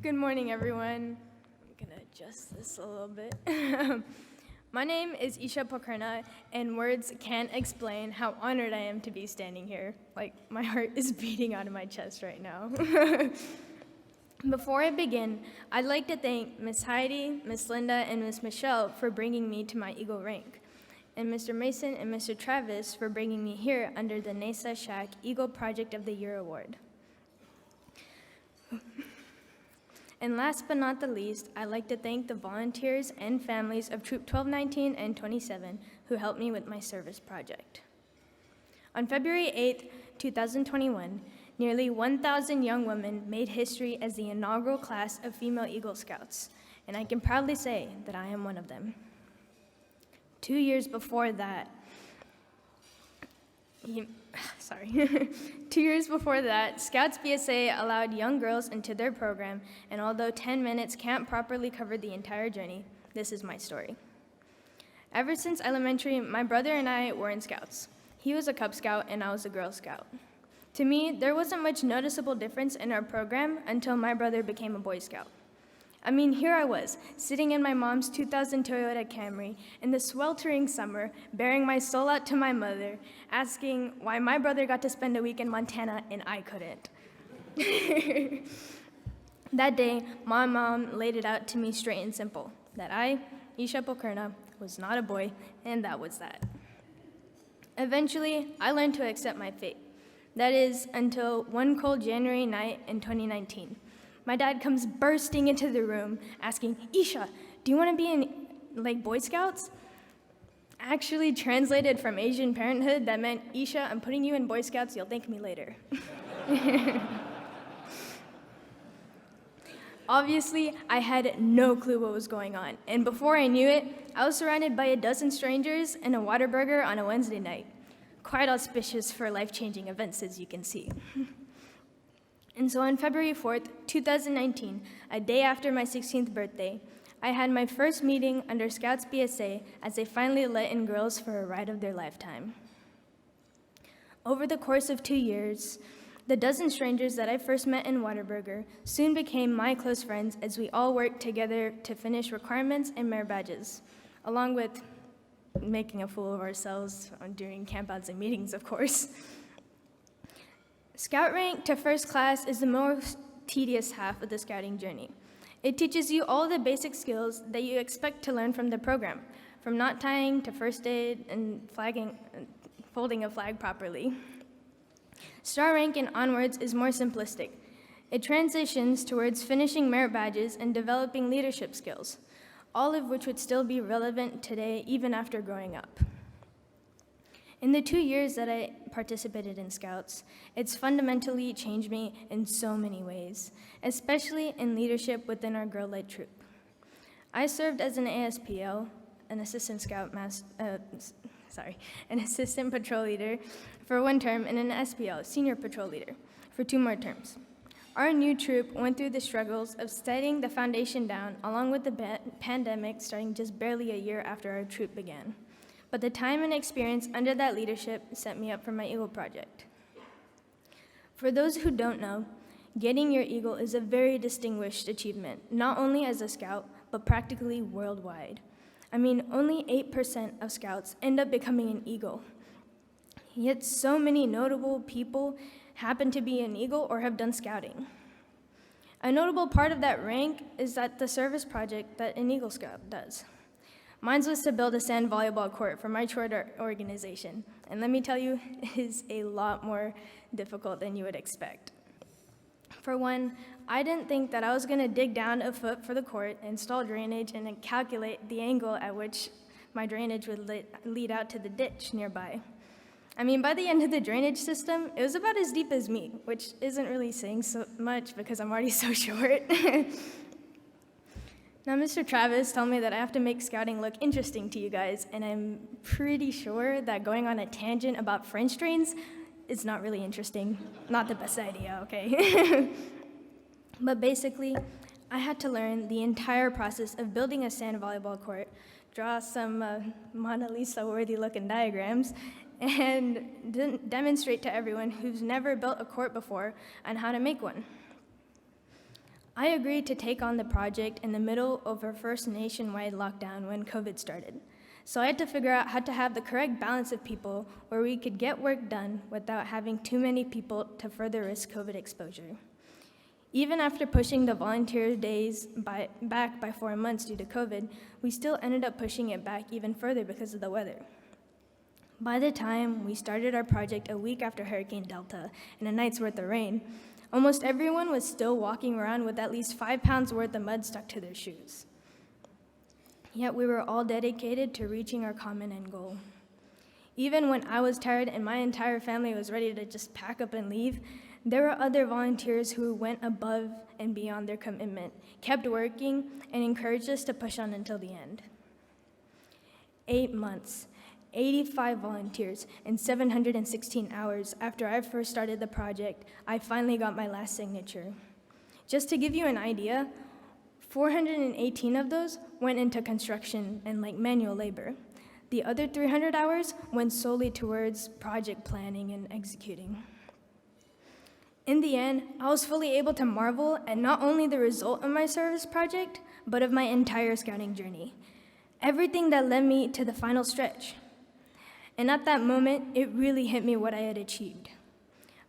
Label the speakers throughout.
Speaker 1: Good morning, everyone. I'm gonna adjust this a little bit. My name is Isha, and words can't explain how honored I am to be standing here. Like, my heart is beating out of my chest right now. Before I begin, I'd like to thank Miss Heidi, Miss Linda, and Miss Michelle for bringing me to my Eagle rank, and Mr. Mason and Mr. Travis for bringing me here under the SHAC Eagle Project of the Year Award. And last but not the least, I'd like to thank the volunteers and families of Troop 1219 and 27 who helped me with my service project. On February 8th, 2021, nearly 1,000 young women made history as the inaugural class of female Eagle Scouts, and I can proudly say that I am one of them. 2 years before that, 2 years before that, Scouts BSA allowed young girls into their program, and although 10 minutes can't properly cover the entire journey, this is my story. Ever since elementary, my brother and I were in Scouts. He was a Cub Scout, and I was a Girl Scout. To me, there wasn't much noticeable difference in our program until my brother became a Boy Scout. I mean, here I was, sitting in my mom's 2000 Toyota Camry in the sweltering summer, bearing my soul out to my mother, asking why my brother got to spend a week in Montana and I couldn't. That day, my mom laid it out to me straight and simple, that I, Isha, was not a boy, and that was that. Eventually, I learned to accept my fate. That is, until one cold January night in 2019. My dad comes bursting into the room asking, Isha, do you want to be in, Boy Scouts? Actually translated from Asian Parenthood, that meant, Isha, I'm putting you in Boy Scouts, you'll thank me later. Obviously, I had no clue what was going on, and before I knew it, I was surrounded by a dozen strangers and a Whataburger on a Wednesday night. Quite auspicious for life-changing events, as you can see. And so on February 4th, 2019, a day after my 16th birthday, I had my first meeting under Scouts BSA as they finally let in girls for a ride of their lifetime. Over the course of 2 years, the dozen strangers that I first met in Whataburger soon became my close friends as we all worked together to finish requirements and merit badges, along with making a fool of ourselves during campouts and meetings, of course. Scout rank to first class is the most tedious half of the scouting journey. It teaches you all the basic skills that you expect to learn from the program, from knot tying to first aid and folding a flag properly. Star rank and onwards is more simplistic. It transitions towards finishing merit badges and developing leadership skills, all of which would still be relevant today even after growing up. In the 2 years that I participated in Scouts, it's fundamentally changed me in so many ways, especially in leadership within our girl-led troop. I served as an ASPL, an assistant an assistant patrol leader for 1 term, and an SPL, senior patrol leader, for 2 more terms. Our new troop went through the struggles of setting the foundation down, along with the pandemic starting just barely a year after our troop began. But the time and experience under that leadership set me up for my Eagle project. For those who don't know, getting your Eagle is a very distinguished achievement, not only as a Scout, but practically worldwide. I mean, only 8% of Scouts end up becoming an Eagle. Yet so many notable people happen to be an Eagle or have done Scouting. A notable part of that rank is that the service project that an Eagle Scout does. Mine was to build a sand volleyball court for my church organization, and let me tell you, it is a lot more difficult than you would expect. For one, I didn't think that I was going to dig down a foot for the court, install drainage, and then calculate the angle at which my drainage would lead out to the ditch nearby. I mean, by the end of the drainage system, it was about as deep as me, which isn't really saying so much because I'm already so short. Now, Mr. Travis told me that I have to make scouting look interesting to you guys, and I'm pretty sure that going on a tangent about French drains is not really interesting. Not the best idea, okay? But basically, I had to learn the entire process of building a sand volleyball court, draw some Mona Lisa-worthy looking diagrams, and demonstrate to everyone who's never built a court before on how to make one. I agreed to take on the project in the middle of our first nationwide lockdown when COVID started. So I had to figure out how to have the correct balance of people where we could get work done without having too many people to further risk COVID exposure. Even after pushing the volunteer days back by 4 months due to COVID, we still ended up pushing it back even further because of the weather. By the time we started our project a week after Hurricane Delta and a night's worth of rain, almost everyone was still walking around with at least 5 pounds worth of mud stuck to their shoes. Yet we were all dedicated to reaching our common end goal. Even when I was tired and my entire family was ready to just pack up and leave, there were other volunteers who went above and beyond their commitment, kept working, and encouraged us to push on until the end. 8 months, 85 volunteers, and 716 hours after I first started the project, I finally got my last signature. Just to give you an idea, 418 of those went into construction and manual labor. The other 300 hours went solely towards project planning and executing. In the end, I was fully able to marvel at not only the result of my service project, but of my entire scouting journey. Everything that led me to the final stretch. And at that moment, it really hit me what I had achieved.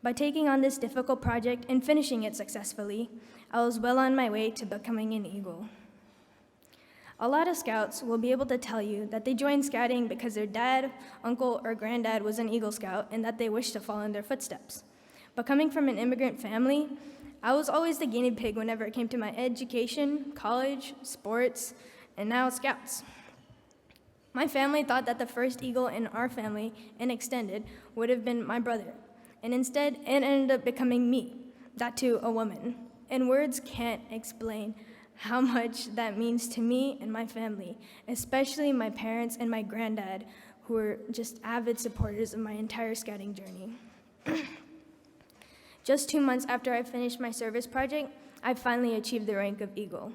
Speaker 1: By taking on this difficult project and finishing it successfully, I was well on my way to becoming an Eagle. A lot of scouts will be able to tell you that they joined scouting because their dad, uncle, or granddad was an Eagle Scout and that they wished to follow in their footsteps. But coming from an immigrant family, I was always the guinea pig whenever it came to my education, college, sports, and now Scouts. My family thought that the first Eagle in our family and extended would have been my brother, and instead it ended up becoming me, that too a woman. And words can't explain how much that means to me and my family, especially my parents and my granddad, who were just avid supporters of my entire scouting journey. Just 2 months after I finished my service project, I finally achieved the rank of Eagle.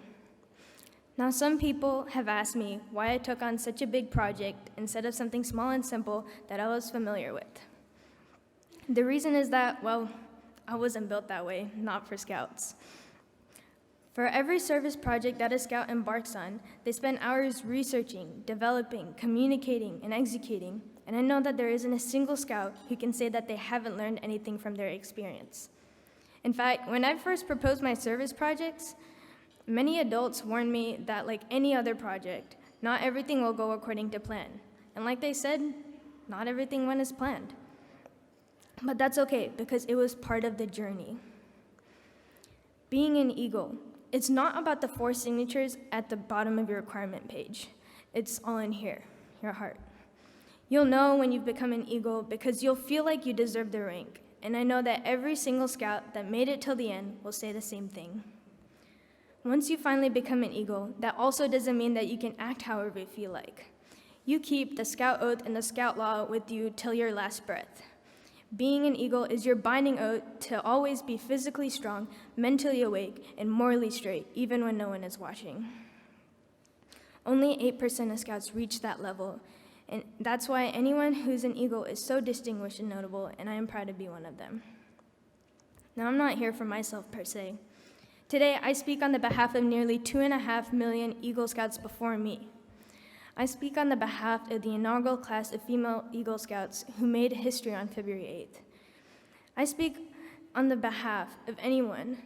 Speaker 1: Now, some people have asked me why I took on such a big project instead of something small and simple that I was familiar with. The reason is that, well, I wasn't built that way, not for Scouts. For every service project that a Scout embarks on, they spend hours researching, developing, communicating, and executing, and I know that there isn't a single Scout who can say that they haven't learned anything from their experience. In fact, when I first proposed my service projects, many adults warned me that like any other project, not everything will go according to plan. And like they said, not everything went as planned. But that's okay, because it was part of the journey. Being an Eagle, it's not about the 4 signatures at the bottom of your requirement page. It's all in here, your heart. You'll know when you've become an Eagle because you'll feel like you deserve the rank. And I know that every single Scout that made it till the end will say the same thing. Once you finally become an Eagle, that also doesn't mean that you can act however you feel like. You keep the Scout oath and the Scout law with you till your last breath. Being an Eagle is your binding oath to always be physically strong, mentally awake, and morally straight, even when no one is watching. Only 8% of Scouts reach that level, and that's why anyone who's an Eagle is so distinguished and notable, and I am proud to be one of them. Now, I'm not here for myself per se. Today, I speak on the behalf of nearly 2.5 million Eagle Scouts before me. I speak on the behalf of the inaugural class of female Eagle Scouts who made history on February 8th. I speak on the behalf of anyone,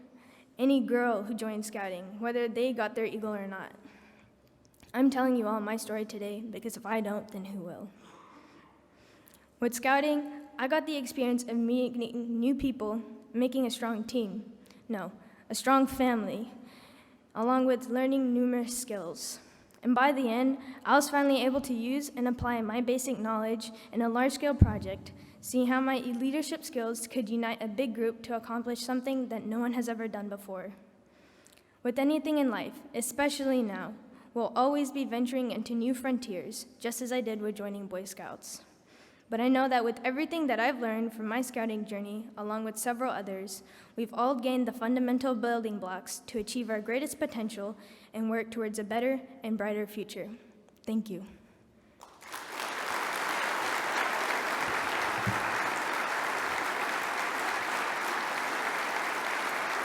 Speaker 1: any girl who joined Scouting, whether they got their Eagle or not. I'm telling you all my story today because if I don't, then who will? With Scouting, I got the experience of meeting new people, making a strong team. No, a strong family, along with learning numerous skills. And by the end, I was finally able to use and apply my basic knowledge in a large-scale project, seeing how my leadership skills could unite a big group to accomplish something that no one has ever done before. With anything in life, especially now, we'll always be venturing into new frontiers, just as I did with joining Boy Scouts. But I know that with everything that I've learned from my scouting journey, along with several others, we've all gained the fundamental building blocks to achieve our greatest potential and work towards a better and brighter future. Thank you.